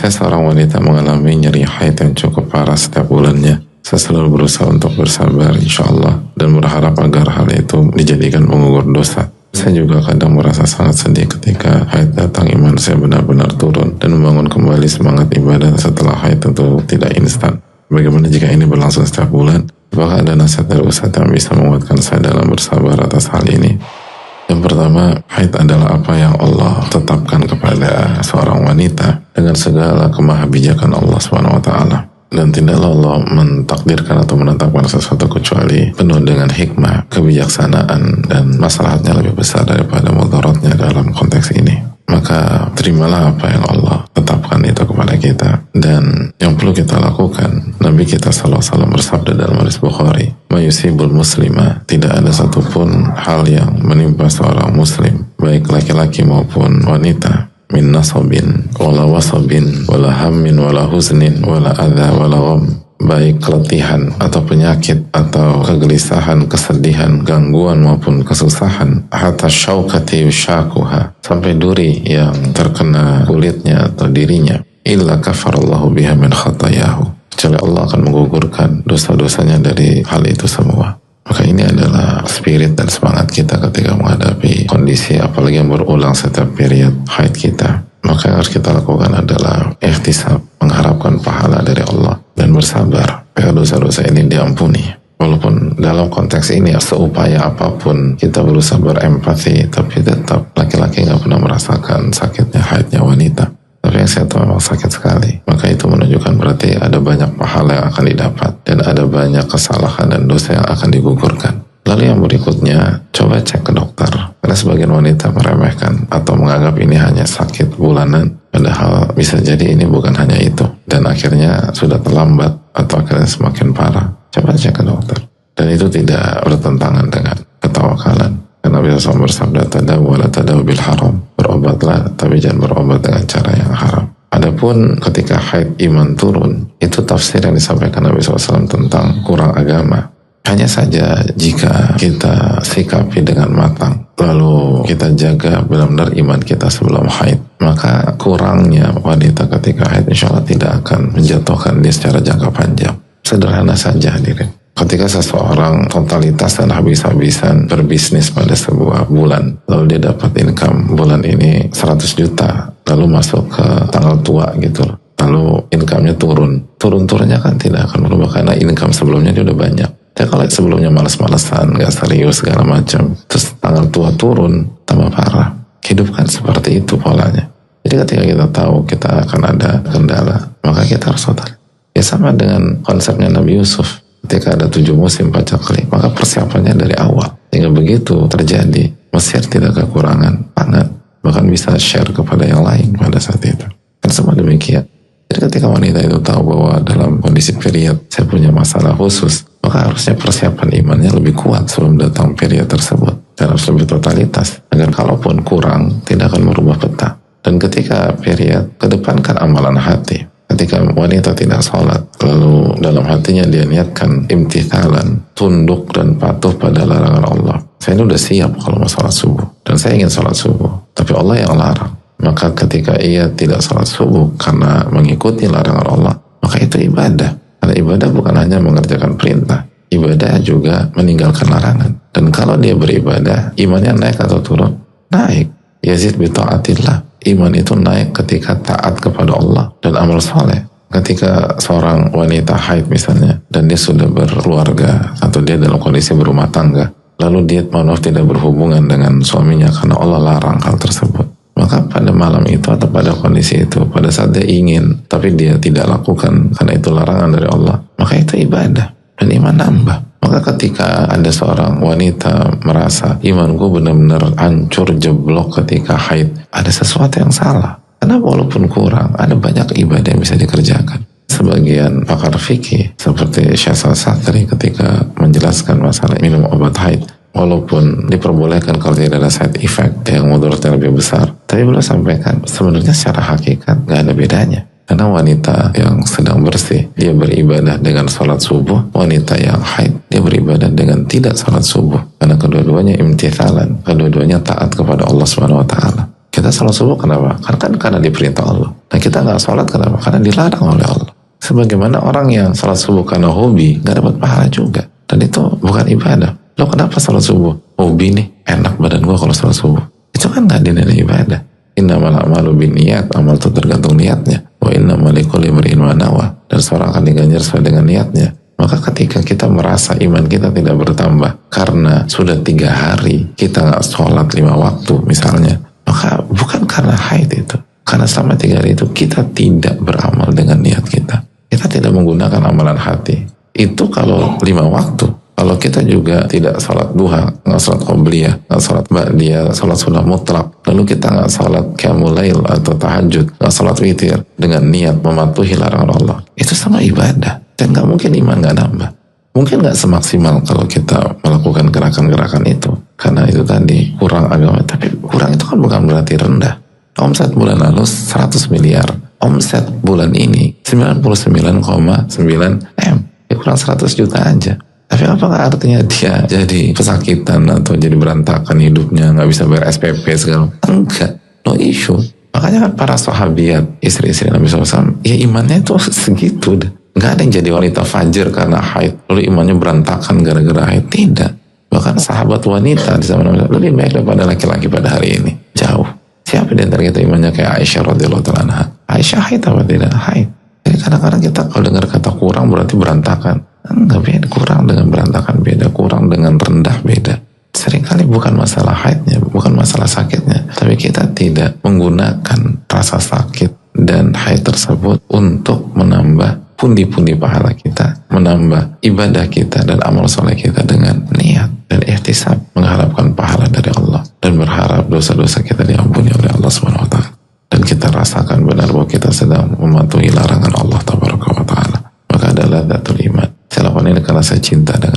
Jika seorang wanita mengalami nyeri haid yang cukup parah setiap bulannya, saya selalu berusaha untuk bersabar insya Allah dan berharap agar hal itu dijadikan penggugur dosa. Saya juga kadang merasa sangat sedih ketika haid datang, iman saya benar-benar turun dan membangun kembali semangat ibadah setelah haid tentu tidak instan. Bagaimana jika ini berlangsung setiap bulan? Apakah ada nasihat dari Ustaz yang bisa menguatkan saya dalam bersabar atas hal ini? Yang pertama, haid adalah apa yang Allah tetapkan kepada seorang wanita dengan segala kemahabijakan Allah SWT. Dan tidaklah Allah mentakdirkan atau menetapkan sesuatu kecuali penuh dengan hikmah, kebijaksanaan, dan masalahnya lebih besar daripada mudaratnya dalam konteks ini. Maka terimalah apa yang Allah tetapkan itu kepada kita. Dan yang perlu kita lakukan, Nabi kita SAW bersabda dalam hadis Bukhari, "Mayusibul muslima", tidak ada satupun hal yang menimpa seorang muslim, baik laki-laki maupun wanita, min nasabin, wala wasabin, wala hammin, wala huznin, wala adha, wala gham, baik keletihan atau penyakit atau kegelisahan, kesedihan, gangguan maupun kesusahan, hatta syaukati yushakuha, sampai duri yang terkena kulitnya atau dirinya, illa kafarallahu biha min khatayahu, kecuali Allah akan menggugurkan dosa-dosanya dari hal itu semua. Maka ini adalah spirit dan semangat kita ketika menghadapi kondisi apalagi yang berulang setiap period haid kita. Maka yang harus kita lakukan adalah ihtisab, mengharapkan pahala dari Allah dan bersabar agar dosa-dosa ini diampuni. Walaupun dalam konteks ini seupaya apapun kita berusaha berempati, tapi tetap laki-laki gak pernah merasakan sakitnya haidnya wanita. Tapi yang saya tahu memang sakit sekali. Maka itu menunjukkan berarti ada banyak pahala yang akan didapat dan ada banyak kesalahan dan dosa yang akan digugurkan. Lalu yang berikutnya, coba cek ke dokter. Karena sebagian wanita meremehkan atau menganggap ini hanya sakit bulanan, padahal bisa jadi ini bukan hanya itu. Dan akhirnya sudah terlambat atau akhirnya semakin parah. Coba cek ke dokter. Dan itu tidak bertentangan dengan ketawakalan. Karena Nabi SAW bersabda, "Tadawu wa la tadawu bil haram." Berobatlah, tapi jangan berobat dengan cara yang haram. Adapun ketika haid iman turun, itu tafsir yang disampaikan Nabi SAW tentang kurang agama. Hanya saja jika kita sikapi dengan matang, lalu kita jaga benar-benar iman kita sebelum haid, maka kurangnya wanita ketika haid insya Allah tidak akan menjatuhkan dia secara jangka panjang. Sederhana saja hadirin. Ketika seseorang totalitas dan habis-habisan berbisnis pada sebuah bulan, lalu dia dapat income bulan ini 100 juta, lalu masuk ke tanggal tua gitu, lalu income-nya turun-turunnya kan tidak akan berubah karena income sebelumnya dia udah banyak. Ya kalau sebelumnya malas-malasan, gak serius segala macam, terus tanggal tua turun, tambah parah. Hidup kan seperti itu polanya. Jadi ketika kita tahu kita akan ada kendala, maka kita harus total. Ya sama dengan konsepnya Nabi Yusuf. Ketika ada 7 musim pacaklik, maka persiapannya dari awal. Hingga begitu terjadi, Mesir tidak kekurangan pangan, bahkan bisa share kepada yang lain pada saat itu. Kan semua demikian. Jadi ketika wanita itu tahu bahwa dalam kondisi period saya punya masalah khusus, maka harusnya persiapan imannya lebih kuat sebelum datang period tersebut. Dan harus lebih totalitas, agar kalaupun kurang, tidak akan merubah peta. Dan ketika period, kedepankan amalan hati. Ketika wanita tidak sholat, lalu dalam hatinya dia niatkan imtithalan, tunduk dan patuh pada larangan Allah. Saya ini udah siap kalau mau sholat subuh, dan saya ingin sholat subuh, tapi Allah yang larang. Maka ketika ia tidak sholat subuh karena mengikuti larangan Allah, maka itu ibadah. Karena ibadah bukan hanya mengerjakan perintah, ibadah juga meninggalkan larangan. Dan kalau dia beribadah, imannya naik atau turun? Naik. Yazid bi ta'atillah. Iman itu naik ketika taat kepada Allah dan amal soleh. Ketika seorang wanita haid misalnya, dan dia sudah berkeluarga atau dia dalam kondisi berumah tangga, lalu dia tidak berhubungan dengan suaminya karena Allah larang hal tersebut, maka pada malam itu atau pada kondisi itu, pada saat dia ingin tapi dia tidak lakukan karena itu larangan dari Allah, maka itu ibadah dan iman nambah. Maka ketika ada seorang wanita merasa imanku benar-benar hancur jeblok ketika haid, ada sesuatu yang salah. Karena walaupun kurang, ada banyak ibadah yang bisa dikerjakan. Sebagian pakar fikih seperti Syahsal Satri ketika menjelaskan masalah minum obat haid, walaupun diperbolehkan kalau tidak ada side effect yang mudaratnya lebih besar, tapi beliau sampaikan sebenarnya secara hakikat gak ada bedanya. Karena wanita yang sedang bersih, dia beribadah dengan sholat subuh. Wanita yang haid, dia beribadah dengan tidak sholat subuh. Karena kedua-duanya imtithalan, kedua-duanya taat kepada Allah SWT. Kita sholat subuh kenapa? Karena diperintah Allah. Nah kita nggak sholat kenapa? Karena dilarang oleh Allah. Sebagaimana orang yang sholat subuh karena hobi, nggak dapat pahala juga. Dan itu bukan ibadah. Lo kenapa sholat subuh? Hobi nih, enak badan gue kalau sholat subuh. Itu kan nggak dinilai ibadah. Innamal a'malu binniyat, amal itu tergantung niatnya. Wa innamal likulli imri'in ma nawa. Dan seorang akan diganjar sesuai dengan niatnya. Maka ketika kita merasa iman kita tidak bertambah karena sudah 3 hari kita nggak sholat 5 waktu misalnya, maka bukan karena haid itu. Karena selama 3 hari itu kita tidak beramal dengan niat kita. Kita tidak menggunakan amalan hati. Itu kalau 5 waktu. Kalau kita juga tidak sholat duha, nggak sholat qobliyah, nggak sholat ba'diyah, sholat sunnah mutlak, lalu kita nggak sholat qiyamul lail atau tahajud, nggak sholat witir dengan niat mematuhi larangan Allah, itu sama ibadah. Dan nggak mungkin iman nggak nambah. Mungkin nggak semaksimal kalau kita melakukan gerakan-gerakan itu, karena itu tadi kurang agama. Tapi kurang itu kan bukan berarti rendah. Omset bulan lalu 100 miliar, omset bulan ini 99,9 M, ya kurang 100 juta aja. Tapi apakah artinya dia jadi pesakitan atau jadi berantakan hidupnya, nggak bisa bayar SPP segala? Enggak, no issue. Makanya kan para sahabiat, istri-istri Nabi SAW, ya imannya itu segitu deh. Nggak ada yang jadi wanita fajir karena haid, lalu imannya berantakan gara-gara haid. Tidak. Bahkan sahabat wanita di zaman Nabi lebih baik daripada laki-laki pada hari ini. Jauh. Siapa di antara kita imannya kayak Aisyah radhiyallahu ta'ala anha? Aisyah haid apa tidak? Haid. Jadi kadang-kadang kita kalau dengar kata kurang berarti berantakan. Enggak, beda. Kurang dengan berantakan beda, kurang dengan rendah beda. Seringkali bukan masalah haidnya, bukan masalah sakitnya, tapi kita tidak menggunakan rasa sakit dan haid tersebut untuk menambah pundi-pundi pahala kita, menambah ibadah kita dan amal soleh kita dengan niat dan ihtisab, mengharapkan pahala dari Allah dan berharap dosa-dosa kita diampuni oleh Allah Subhanahu wa taala. Dan kita rasakan benar bahwa kita sedang mematuhi larangan Allah Tabaraka wa taala. Maka adalah ladatul iman. Saya lakukan ini karena saya cinta dan